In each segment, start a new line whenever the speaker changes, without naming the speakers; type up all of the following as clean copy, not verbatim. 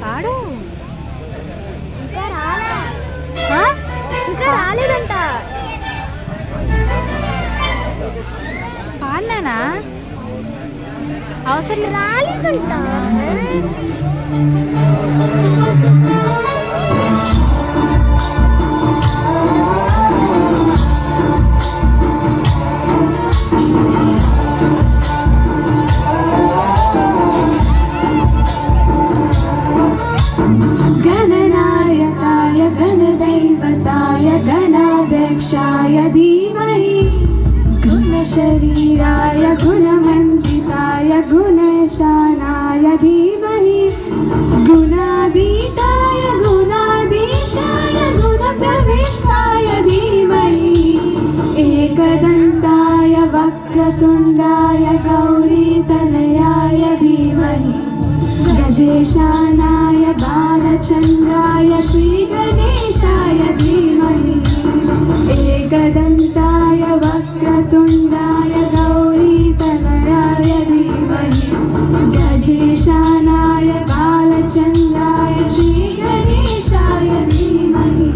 పాడు. ఇంకా రాలేదంట. పాడినానా? అవసరం రాలేదంట.
गणनायकाय गणदैवताय गणाध्यक्षाय धीमहि गुणशरीराय गुणमण्डिताय गुणशानाय धीमहि गुणातीताय गुणाधीशाय गुणप्रविष्टाय धीमहि एकदन्ताय वक्रतुण्डाय गौरीतनयाय धीमहि गजेशानाय बालचन्द्राय श्रीगणेशाय धीमहि एकदन्ताय वक्रतुण्डाय गौरीतनयाय धीमहि गजेशानाय बालचन्द्राय श्रीगणेशाय धीमहि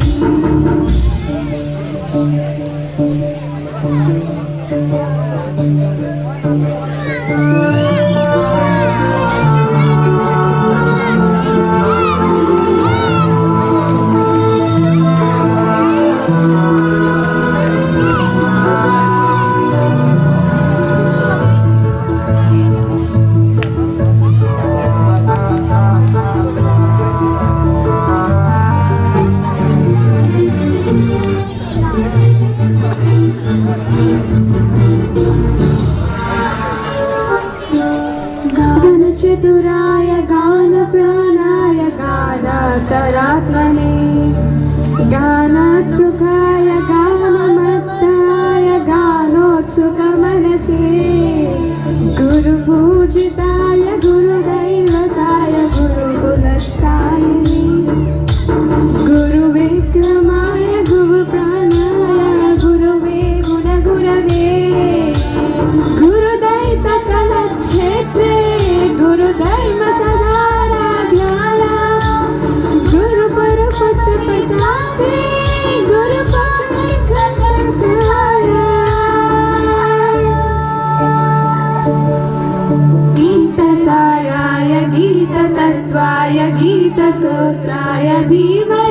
चतुराय गानप्राणाय गानान्तरात्मने गानात्सुखाय गानमत्ताय गानोत्सुकमनसे गुरुपूजिताय गुरुदैवताय गुरुकुलस्थायिने गुरुविक्रमाय गुरुप्राणाय गुरुवे गुणगुरवे गुरुदैतकलक्षेत्रे गुरुधर्म सदाराध्याय गुरुपरपतपतात्रे गुरुपाणिग्रहकर्ताय गीतसाराय गीततत्त्वाय गीतस्तोत्राय धीमहि